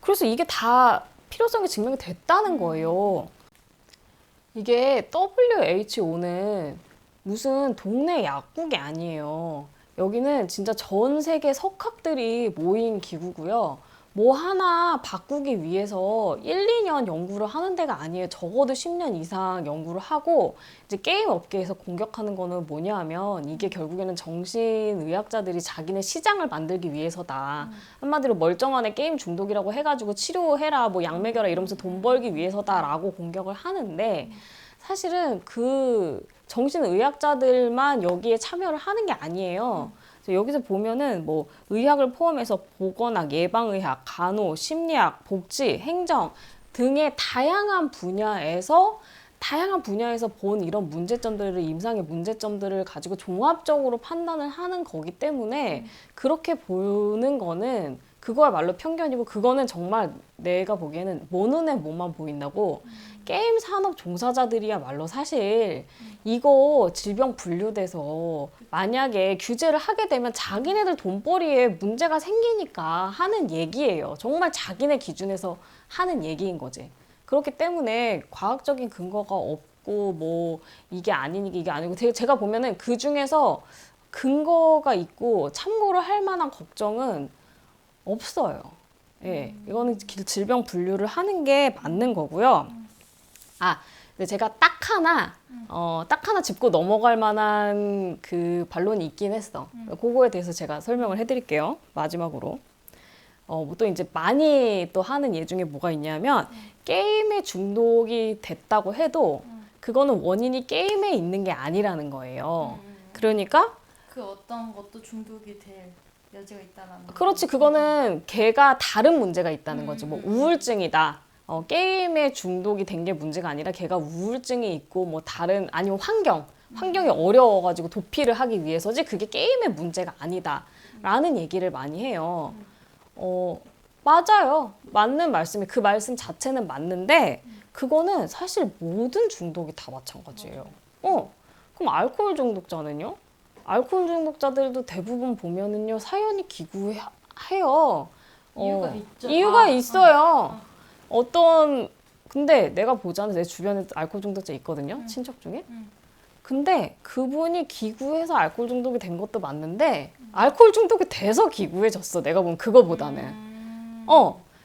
[SPEAKER 1] 그래서 이게 다 필요성이 증명이 됐다는 거예요. 이게 WHO는 무슨 동네 약국이 아니에요. 여기는 진짜 전 세계 석학들이 모인 기구고요. 뭐 하나 바꾸기 위해서 1, 2년 연구를 하는 데가 아니에요. 적어도 10년 이상 연구를 하고 이제 게임 업계에서 공격하는 거는 뭐냐 하면 이게 결국에는 정신의학자들이 자기네 시장을 만들기 위해서다. 한마디로 멀쩡한 애 게임 중독이라고 해가지고 치료해라, 뭐 약 먹여라 이러면서 돈 벌기 위해서다라고 공격을 하는데 사실은 그 정신의학자들만 여기에 참여를 하는 게 아니에요. 여기서 보면은 뭐 의학을 포함해서 보건학, 예방의학, 간호, 심리학, 복지, 행정 등의 다양한 분야에서 본 이런 문제점들을 임상의 문제점들을 가지고 종합적으로 판단을 하는 거기 때문에 그렇게 보는 거는 그거야말로 편견이고 그거는 정말 내가 보기에는 뭐 눈에 뭐만 보인다고 게임 산업 종사자들이야말로 사실 이거 질병 분류돼서 만약에 규제를 하게 되면 자기네들 돈벌이에 문제가 생기니까 하는 얘기예요. 정말 자기네 기준에서 하는 얘기인 거지. 그렇기 때문에 과학적인 근거가 없고 뭐 이게 아니니 이게 아니고 제가 보면은 그 중에서 근거가 있고 참고를 할 만한 걱정은 없어요. 예, 이거는 질병 분류를 하는 게 맞는 거고요. 근데 제가 딱 하나 짚고 넘어갈 만한 그 반론이 있긴 했어. 그거에 대해서 제가 설명을 해드릴게요. 마지막으로. 또 이제 많이 또 하는 예 중에 뭐가 있냐면 게임에 중독이 됐다고 해도 그거는 원인이 게임에 있는 게 아니라는 거예요. 그러니까
[SPEAKER 2] 그 어떤 것도 중독이 될 여지가 있다라는
[SPEAKER 1] 그렇지. 그거는 걔가 다른 문제가 있다는 거지. 뭐 우울증이다. 게임에 중독이 된 게 문제가 아니라 걔가 우울증이 있고 뭐 다른 아니면 환경이 어려워가지고 도피를 하기 위해서지 그게 게임의 문제가 아니다라는 얘기를 많이 해요. 맞아요. 맞는 말씀이 그 말씀 자체는 맞는데 그거는 사실 모든 중독이 다 마찬가지예요. 그럼 알코올 중독자는요? 알코올 중독자들도 대부분 보면은요 사연이 기구해요.
[SPEAKER 2] 이유가 있죠.
[SPEAKER 1] 이유가 있어요. 근데 내가 보자는 내 주변에 알코올 중독자 있거든요. 친척 중에. 근데 그분이 기구해서 알코올 중독이 된 것도 맞는데 알코올 중독이 돼서 기구해졌어. 내가 보면 그거보다는.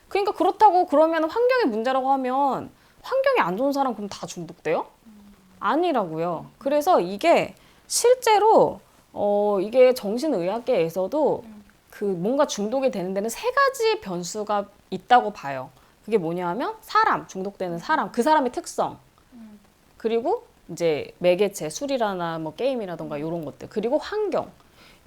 [SPEAKER 1] 그러니까 그렇다고 그러면 환경의 문제라고 하면 환경이 안 좋은 사람 그럼 다 중독돼요? 아니라고요. 그래서 이게 실제로 이게 정신의학계에서도 그 뭔가 중독이 되는 데는 세 가지 변수가 있다고 봐요. 그게 뭐냐 하면 중독되는 사람, 그 사람의 특성, 그리고 이제 매개체, 술이라나 뭐 게임이라던가 이런 것들, 그리고 환경.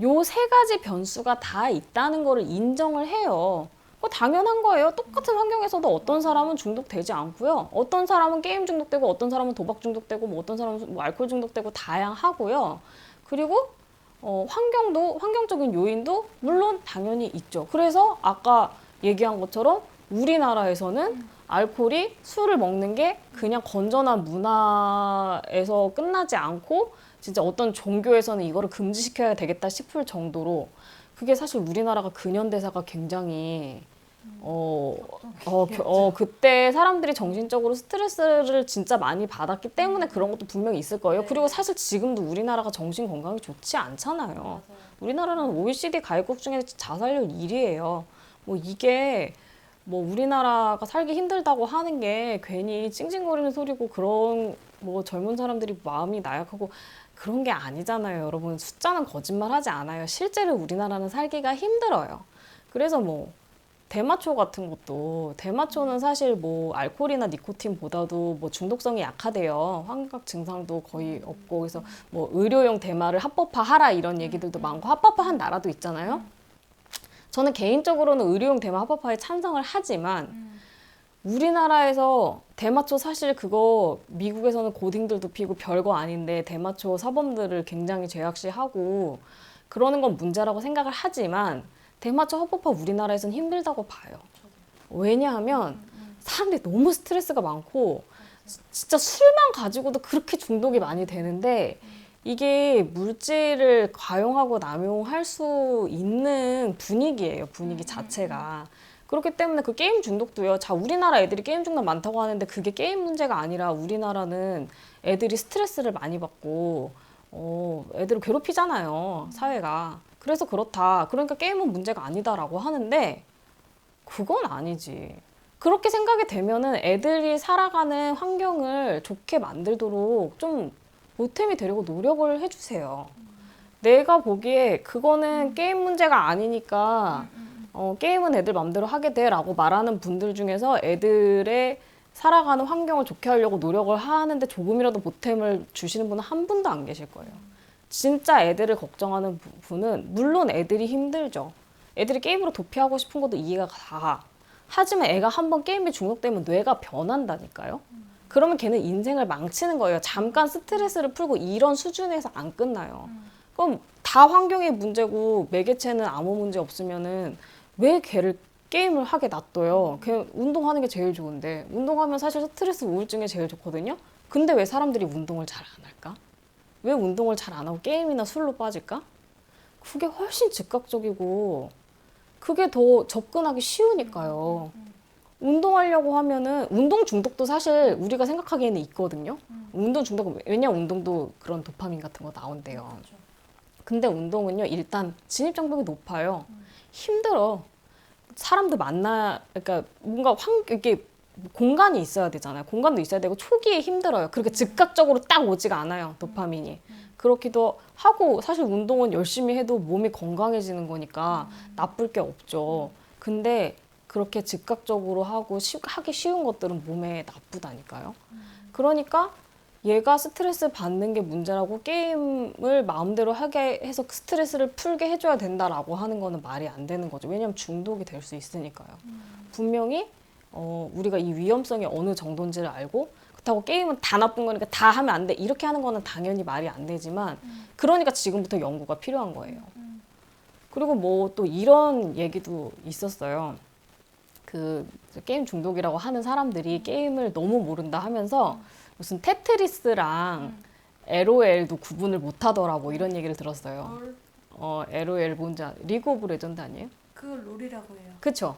[SPEAKER 1] 요 세 가지 변수가 다 있다는 거를 인정을 해요. 당연한 거예요. 똑같은 환경에서도 어떤 사람은 중독되지 않고요. 어떤 사람은 게임 중독되고 어떤 사람은 도박 중독되고 뭐 어떤 사람은 뭐 알코올 중독되고 다양하고요. 그리고 환경적인 요인도 물론 당연히 있죠. 그래서 아까 얘기한 것처럼 우리나라에서는 술을 먹는 게 그냥 건전한 문화에서 끝나지 않고 진짜 어떤 종교에서는 이거를 금지시켜야 되겠다 싶을 정도로 그게 사실 우리나라가 근현대사가 굉장히 그때 사람들이 정신적으로 스트레스를 진짜 많이 받았기 때문에 그런 것도 분명히 있을 거예요.
[SPEAKER 2] 네.
[SPEAKER 1] 그리고 사실 지금도 우리나라가 정신 건강이 좋지 않잖아요.
[SPEAKER 2] 맞아요.
[SPEAKER 1] 우리나라는 OECD 가입국 중에 자살률 1위예요. 뭐 이게 뭐 우리나라가 살기 힘들다고 하는 게 괜히 찡찡거리는 소리고 그런 뭐 젊은 사람들이 마음이 나약하고 그런 게 아니잖아요. 여러분 숫자는 거짓말하지 않아요. 실제로 우리나라는 살기가 힘들어요. 그래서 뭐 대마초 같은 것도 대마초는 사실 뭐 알코올이나 니코틴보다도 뭐 중독성이 약하대요. 환각 증상도 거의 없고 그래서 뭐 의료용 대마를 합법화하라 이런 얘기들도 많고 합법화한 나라도 있잖아요. 저는 개인적으로는 의료용 대마 합법화에 찬성을 하지만 우리나라에서 대마초 사실 그거 미국에서는 고딩들도 피고 별거 아닌데 대마초 사범들을 굉장히 죄악시하고 그러는 건 문제라고 생각을 하지만 대마초 합법화 우리나라에서는 힘들다고 봐요. 왜냐하면 사람들이 너무 스트레스가 많고 진짜 술만 가지고도 그렇게 중독이 많이 되는데 이게 물질을 과용하고 남용할 수 있는 분위기예요. 분위기 자체가. 그렇기 때문에 그 게임 중독도요. 자, 우리나라 애들이 게임 중독 많다고 하는데 그게 게임 문제가 아니라 우리나라는 애들이 스트레스를 많이 받고 애들을 괴롭히잖아요. 사회가. 그래서 그렇다. 그러니까 게임은 문제가 아니다라고 하는데 그건 아니지. 그렇게 생각이 되면은 애들이 살아가는 환경을 좋게 만들도록 좀 보탬이 되려고 노력을 해주세요. 내가 보기에 그거는 게임 문제가 아니니까 게임은 애들 맘대로 하게 돼 라고 말하는 분들 중에서 애들의 살아가는 환경을 좋게 하려고 노력을 하는데 조금이라도 보탬을 주시는 분은 한 분도 안 계실 거예요. 진짜 애들을 걱정하는 분은 물론 애들이 힘들죠. 애들이 게임으로 도피하고 싶은 것도 이해가 가. 하지만 애가 한번 게임에 중독되면 뇌가 변한다니까요. 그러면 걔는 인생을 망치는 거예요. 잠깐 스트레스를 풀고 이런 수준에서 안 끝나요. 그럼 다 환경의 문제고 매개체는 아무 문제 없으면은 왜 걔를 게임을 하게 놔둬요? 걔 운동하는 게 제일 좋은데 운동하면 사실 스트레스 우울증에 제일 좋거든요. 근데 왜 사람들이 운동을 잘 안 할까? 왜 운동을 잘 안 하고 게임이나 술로 빠질까? 그게 훨씬 즉각적이고 그게 더 접근하기 쉬우니까요. 운동하려고 하면은 운동 중독도 사실 우리가 생각하기에는 있거든요. 운동 중독 왜냐면 운동도 그런 도파민 같은 거 나온대요.
[SPEAKER 2] 그렇죠.
[SPEAKER 1] 근데 운동은요 일단 진입 장벽이 높아요. 힘들어. 사람들 만나 그러니까 뭔가 이게 공간이 있어야 되잖아요. 공간도 있어야 되고 초기에 힘들어요. 그렇게 즉각적으로 딱 오지가 않아요. 도파민이. 그렇기도 하고 사실 운동은 열심히 해도 몸이 건강해지는 거니까 나쁠 게 없죠. 근데 그렇게 즉각적으로 하고 하기 쉬운 것들은 몸에 나쁘다니까요. 그러니까 얘가 스트레스 받는 게 문제라고 게임을 마음대로 하게 해서 스트레스를 풀게 해줘야 된다라고 하는 거는 말이 안 되는 거죠. 왜냐하면 중독이 될 수 있으니까요. 분명히 우리가 이 위험성이 어느 정도인지를 알고 그렇다고 게임은 다 나쁜 거니까 다 하면 안 돼. 이렇게 하는 거는 당연히 말이 안 되지만 그러니까 지금부터 연구가 필요한 거예요. 그리고 뭐 또 이런 얘기도 있었어요. 그 게임 중독이라고 하는 사람들이 게임을 너무 모른다 하면서 무슨 테트리스랑 LOL도 구분을 못 하더라고 이런 얘기를 들었어요. LOL 뭔지 리그 오브 레전드 아니에요?
[SPEAKER 2] 그걸 롤이라고 해요.
[SPEAKER 1] 그쵸?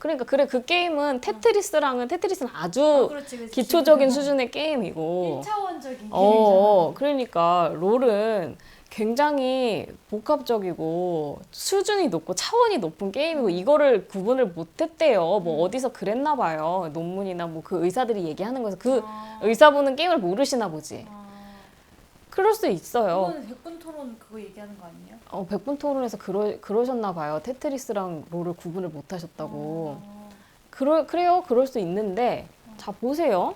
[SPEAKER 1] 그러니까 그래 그 게임은 테트리스는 아주
[SPEAKER 2] 그렇지, 그렇지.
[SPEAKER 1] 기초적인 수준의 게임이고
[SPEAKER 2] 1차원적인 게임이잖아.
[SPEAKER 1] 그러니까 롤은 굉장히 복합적이고 수준이 높고 차원이 높은 게임이고 이거를 구분을 못했대요. 뭐 어디서 그랬나 봐요. 논문이나 뭐 그 의사들이 얘기하는 거에서 그 의사분은 게임을 모르시나 보지. 그럴 수 있어요.
[SPEAKER 2] 이거는 100분 토론 그거 얘기하는 거 아니에요?
[SPEAKER 1] 100분 토론에서 그러셨나 봐요. 테트리스랑 롤을 구분을 못 하셨다고. 그래요. 그럴 수 있는데 자 보세요.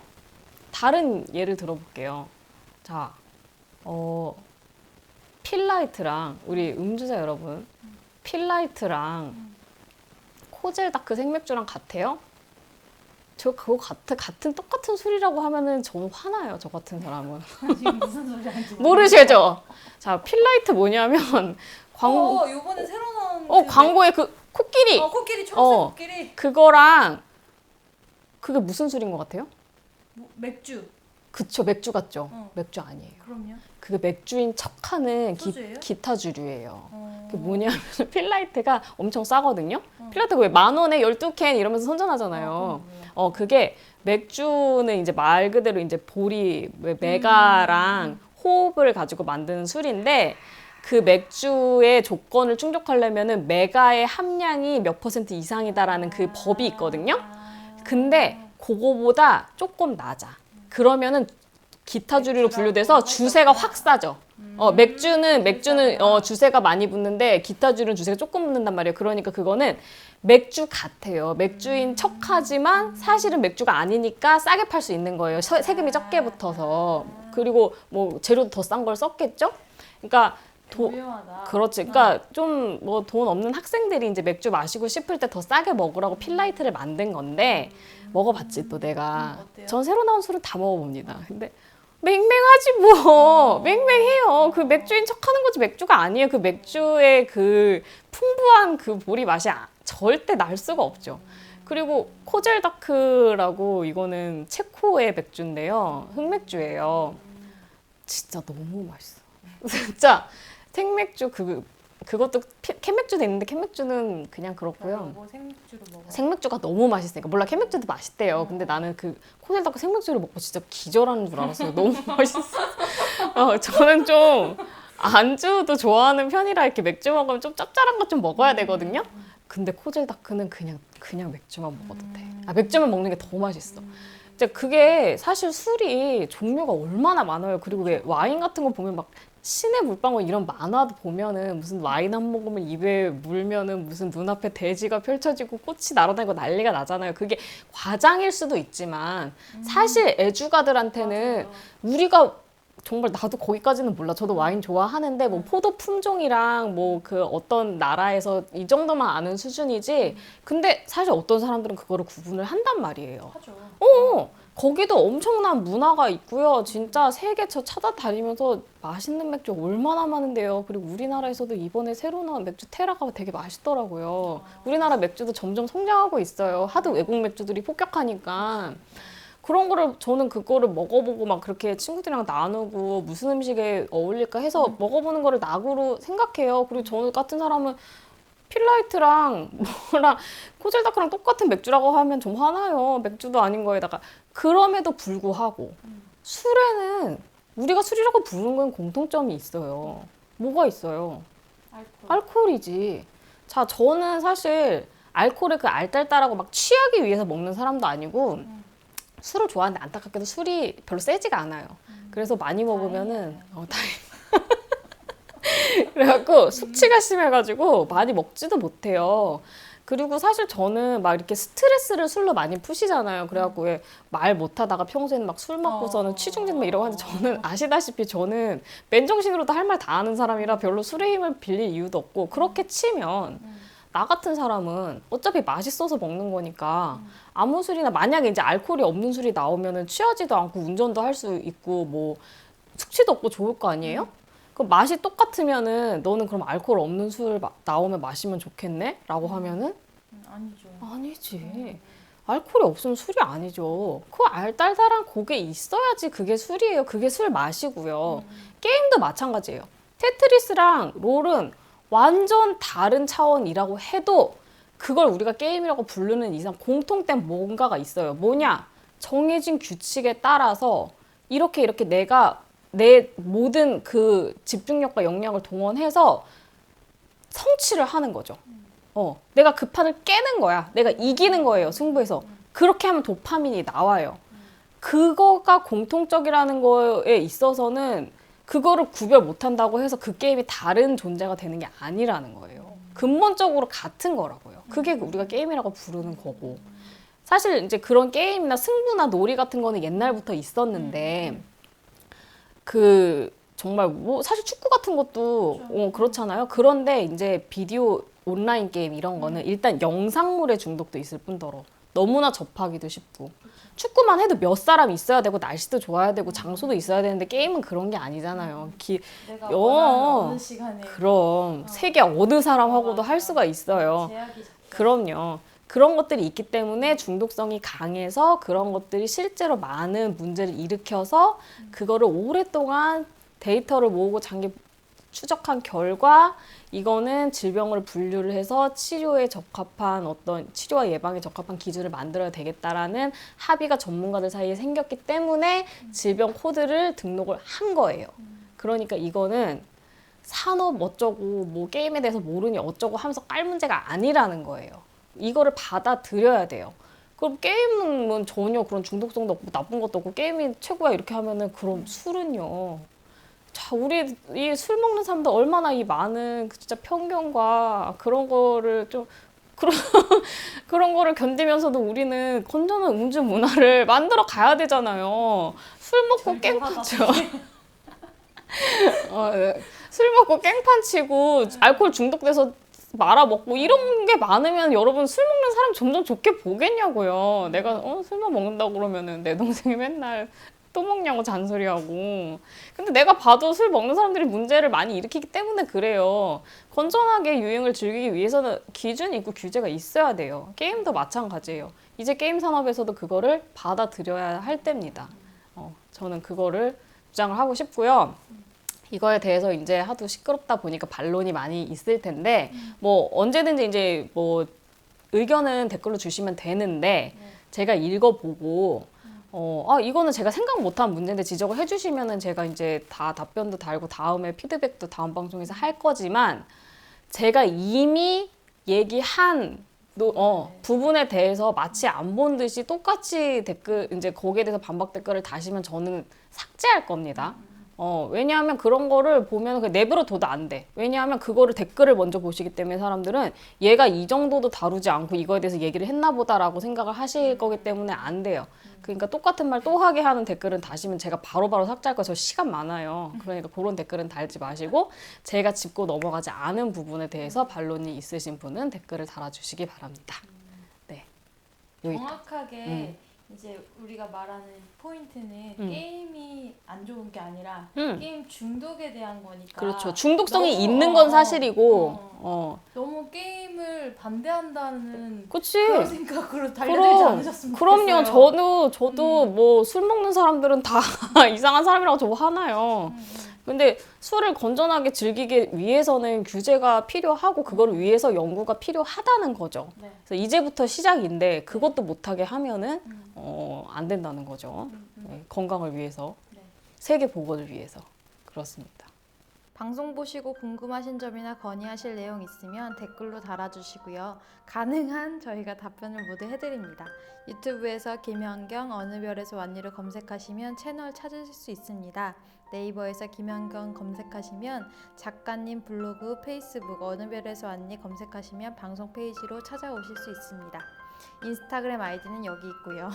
[SPEAKER 1] 다른 예를 들어볼게요. 자, 필라이트랑 우리 음주자 여러분 필라이트랑 코젤 다크 생맥주랑 같아요? 저 그거 같은 똑같은 술이라고 하면은 저는 화나요. 저 같은 사람은.
[SPEAKER 2] 지금 무슨 소리 하는지
[SPEAKER 1] 모르시죠? 자 필라이트 뭐냐면 광고
[SPEAKER 2] 요번에 새로 나온
[SPEAKER 1] 광고에 그 코끼리
[SPEAKER 2] 코끼리 초록색 코끼리
[SPEAKER 1] 그거랑 그게 무슨 술인 것 같아요?
[SPEAKER 2] 뭐, 맥주.
[SPEAKER 1] 그쵸 맥주 같죠?
[SPEAKER 2] 어.
[SPEAKER 1] 맥주 아니에요.
[SPEAKER 2] 그럼요.
[SPEAKER 1] 그게 맥주인 척하는
[SPEAKER 2] 소주예요?
[SPEAKER 1] 기타주류예요. 그게 뭐냐면 필라이트가 엄청 싸거든요. 필라이트가 왜 10,000원에 12캔 이러면서 선전하잖아요. 그게 맥주는 이제 말 그대로 이제 보리 메가랑 호흡을 가지고 만드는 술인데 그 맥주의 조건을 충족하려면은 메가의 함량이 몇 퍼센트 이상이다라는 그 법이 있거든요. 근데 그거보다 조금 낮아. 그러면은 기타주류로 분류돼서 주세가 확 싸죠. 맥주는 주세가 많이 붙는데 기타주류는 주세가 조금 붙는단 말이에요. 그러니까 그거는 맥주 같아요. 맥주인 척하지만 사실은 맥주가 아니니까 싸게 팔 수 있는 거예요. 세금이 적게 붙어서. 그리고 뭐 재료도 더 싼 걸 썼겠죠? 그러니까
[SPEAKER 2] 위험하다.
[SPEAKER 1] 그렇지. 그러니까 좀 뭐 돈 없는 학생들이 이제 맥주 마시고 싶을 때 더 싸게 먹으라고 필라이트를 만든 건데 먹어봤지 또 내가.
[SPEAKER 2] 어때요?
[SPEAKER 1] 전 새로 나온 술은 다 먹어봅니다. 근데 맹맹하지 뭐. 맹맹해요. 그 맥주인 척하는 거지 맥주가 아니에요. 그 맥주의 그 풍부한 그 보리 맛이 절대 날 수가 없죠. 그리고 코젤다크라고 이거는 체코의 맥주인데요. 흑맥주예요. 진짜 너무 맛있어. 진짜 생맥주 그것도 캔맥주도 있는데 캔맥주는 그냥 그렇고요.
[SPEAKER 2] 뭐 생맥주로 먹어.
[SPEAKER 1] 생맥주가 너무 맛있으니까 몰라 캔맥주도 맛있대요. 근데 나는 그 코젤다크 생맥주를 먹고 진짜 기절하는 줄 알았어요. 너무 맛있어. 저는 좀 안주도 좋아하는 편이라 이렇게 맥주 먹으면 좀 짭짤한 것 좀 먹어야 되거든요. 근데 코젤다크는 그냥 맥주만 먹어도 돼. 맥주만 먹는 게 더 맛있어. 이제 그게 사실 술이 종류가 얼마나 많아요. 그리고 왜 와인 같은 거 보면 막 신의 물방울 이런 만화도 보면은 무슨 와인 한 모금을 입에 물면은 무슨 눈앞에 대지가 펼쳐지고 꽃이 날아다니고 난리가 나잖아요. 그게 과장일 수도 있지만 사실 애주가들한테는
[SPEAKER 2] 맞아요.
[SPEAKER 1] 우리가 정말 나도 거기까지는 몰라. 저도 와인 좋아하는데 뭐 포도 품종이랑 뭐 그 어떤 나라에서 이 정도만 아는 수준이지. 근데 사실 어떤 사람들은 그거를 구분을 한단 말이에요.
[SPEAKER 2] 하죠.
[SPEAKER 1] 거기도 엄청난 문화가 있고요. 진짜 세계 저 찾아다니면서 맛있는 맥주 얼마나 많은데요. 그리고 우리나라에서도 이번에 새로 나온 맥주 테라가 되게 맛있더라고요. 우리나라 맥주도 점점 성장하고 있어요. 하도 외국 맥주들이 폭격하니까. 그런 거를 저는 그거를 먹어보고 막 그렇게 친구들이랑 나누고 무슨 음식에 어울릴까 해서 먹어보는 거를 낙으로 생각해요. 그리고 저 같은 사람은 필라이트랑 뭐랑 코젤다크랑 똑같은 맥주라고 하면 좀 화나요. 맥주도 아닌 거에다가. 그럼에도 불구하고 술에는 우리가 술이라고 부르는 건 공통점이 있어요. 뭐가 있어요? 알코올이지. 자, 저는 사실 알코올에 그 알딸딸하고 막 취하기 위해서 먹는 사람도 아니고 술을 좋아하는데 안타깝게도 술이 별로 세지가 않아요. 그래서 많이 먹으면은 그래갖고 숙취가 심해가지고 많이 먹지도 못해요. 그리고 사실 저는 막 이렇게 스트레스를 술로 많이 푸시잖아요. 그래갖고 왜 말 못하다가 평소에는 막 술 먹고서는 취중진 막 이러고 하는데 저는 아시다시피 저는 맨정신으로도 할 말 다 하는 사람이라 별로 술의 힘을 빌릴 이유도 없고 그렇게 치면 나 같은 사람은 어차피 맛있어서 먹는 거니까 아무 술이나 만약에 이제 알코올이 없는 술이 나오면은 취하지도 않고 운전도 할 수 있고 뭐 숙취도 없고 좋을 거 아니에요? 그 맛이 똑같으면은 너는 그럼 알코올 없는 술 나오면 마시면 좋겠네? 라고 하면은
[SPEAKER 2] 아니죠.
[SPEAKER 1] 아니지. 알코올이 없으면 술이 아니죠. 그 알딸딸한 그게 있어야지 그게 술이에요. 그게 술 맛이고요. 게임도 마찬가지예요. 테트리스랑 롤은 완전 다른 차원이라고 해도 그걸 우리가 게임이라고 부르는 이상 공통된 뭔가가 있어요. 뭐냐? 정해진 규칙에 따라서 이렇게 내가 내 모든 그 집중력과 역량을 동원해서 성취를 하는 거죠. 내가 그 판을 깨는 거야. 내가 이기는 거예요, 승부에서. 그렇게 하면 도파민이 나와요. 그거가 공통적이라는 거에 있어서는 그거를 구별 못한다고 해서 그 게임이 다른 존재가 되는 게 아니라는 거예요. 근본적으로 같은 거라고요. 그게 우리가 게임이라고 부르는 거고. 사실 이제 그런 게임이나 승부나 놀이 같은 거는 옛날부터 있었는데 정말 뭐 사실 축구 같은 것도 그렇잖아요. 그런데 이제 비디오 온라인 게임 이런 거는 일단 영상물에 중독도 있을 뿐더러 너무나 접하기도 쉽고 축구만 해도 몇 사람 있어야 되고 날씨도 좋아야 되고 장소도 있어야 되는데 게임은 그런 게 아니잖아요.
[SPEAKER 2] 내가 원하는 어느 시간에
[SPEAKER 1] 그럼 세계 어느 사람하고도 할 수가 있어요.
[SPEAKER 2] 제약이 적죠.
[SPEAKER 1] 그럼요. 그런 것들이 있기 때문에 중독성이 강해서 그런 것들이 실제로 많은 문제를 일으켜서 그거를 오랫동안 데이터를 모으고 장기 추적한 결과 이거는 질병을 분류를 해서 치료에 적합한 어떤 치료와 예방에 적합한 기준을 만들어야 되겠다라는 합의가 전문가들 사이에 생겼기 때문에 질병 코드를 등록을 한 거예요. 그러니까 이거는 산업 어쩌고 뭐 게임에 대해서 모르니 어쩌고 하면서 깔 문제가 아니라는 거예요. 이거를 받아들여야 돼요. 그럼 게임은 전혀 그런 중독성도 없고 나쁜 것도 없고 게임이 최고야 이렇게 하면은 그럼 술은요. 자, 우리 이 술 먹는 사람들 얼마나 이 많은 진짜 편견과 그런 거를 좀 그런 거를 견디면서도 우리는 건전한 음주 문화를 만들어 가야 되잖아요. 술 먹고 게임 하죠. 술 먹고 깽판 치고 알코올 중독돼서 말아먹고 이런 게 많으면 여러분 술 먹는 사람 점점 좋게 보겠냐고요. 내가 술만 먹는다고 그러면은 내 동생이 맨날 또 먹냐고 잔소리하고. 근데 내가 봐도 술 먹는 사람들이 문제를 많이 일으키기 때문에 그래요. 건전하게 유행을 즐기기 위해서는 기준이 있고 규제가 있어야 돼요. 게임도 마찬가지예요. 이제 게임 산업에서도 그거를 받아들여야 할 때입니다. 저는 그거를 주장을 하고 싶고요. 이거에 대해서 이제 하도 시끄럽다 보니까 반론이 많이 있을 텐데 뭐 언제든지 이제 뭐 의견은 댓글로 주시면 되는데 제가 읽어보고 이거는 제가 생각 못한 문제인데 지적을 해주시면은 제가 이제 다 답변도 달고 다음에 피드백도 다음 방송에서 할 거지만 제가 이미 얘기한 부분에 대해서 마치 안 본 듯이 똑같이 댓글 이제 거기에 대해서 반박 댓글을 다시면 저는 삭제할 겁니다. 왜냐하면 그런 거를 보면 그냥 내버려 둬도 안 돼. 왜냐하면 그거를 댓글을 먼저 보시기 때문에 사람들은 얘가 이 정도도 다루지 않고 이거에 대해서 얘기를 했나 보다라고 생각을 하실 거기 때문에 안 돼요. 그러니까 똑같은 말 또 하게 하는 댓글은 다시면 제가 바로바로 삭제할 거예요. 저 시간 많아요. 그러니까 그런 댓글은 달지 마시고 제가 짚고 넘어가지 않은 부분에 대해서 반론이 있으신 분은 댓글을 달아주시기 바랍니다. 네. 여기까지.
[SPEAKER 2] 정확하게 이제 우리가 말하는 포인트는 게임이 안 좋은 게 아니라 게임 중독에 대한 거니까.
[SPEAKER 1] 그렇죠. 중독성이
[SPEAKER 2] 너무,
[SPEAKER 1] 있는 건 사실이고
[SPEAKER 2] 너무 게임을 반대한다는
[SPEAKER 1] 그치.
[SPEAKER 2] 그런 생각으로 달려들지 않으셨으면
[SPEAKER 1] 그럼요.
[SPEAKER 2] 좋겠어요.
[SPEAKER 1] 저도 뭐 술 먹는 사람들은 다 이상한 사람이라고 저거 하나요. 근데 술을 건전하게 즐기기 위해서는 규제가 필요하고 그걸 위해서 연구가 필요하다는 거죠.
[SPEAKER 2] 네.
[SPEAKER 1] 그래서 이제부터 시작인데 그것도 못하게 하면은 안 된다는 거죠. 네, 건강을 위해서,
[SPEAKER 2] 네.
[SPEAKER 1] 세계 보건을 위해서 그렇습니다.
[SPEAKER 2] 방송 보시고 궁금하신 점이나 건의하실 내용 있으면 댓글로 달아주시고요. 가능한 저희가 답변을 모두 해드립니다. 유튜브에서 김현경 어느 별에서 왔니를 검색하시면 채널 찾으실 수 있습니다. 네이버에서 김현경 검색하시면 작가님 블로그, 페이스북 어느 별에서 왔니 검색하시면 방송 페이지로 찾아오실 수 있습니다. 인스타그램 아이디는 여기 있고요.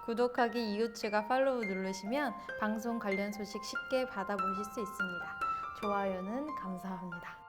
[SPEAKER 2] 구독하기, 이웃과 팔로우 누르시면 방송 관련 소식 쉽게 받아보실 수 있습니다. 좋아요는 감사합니다.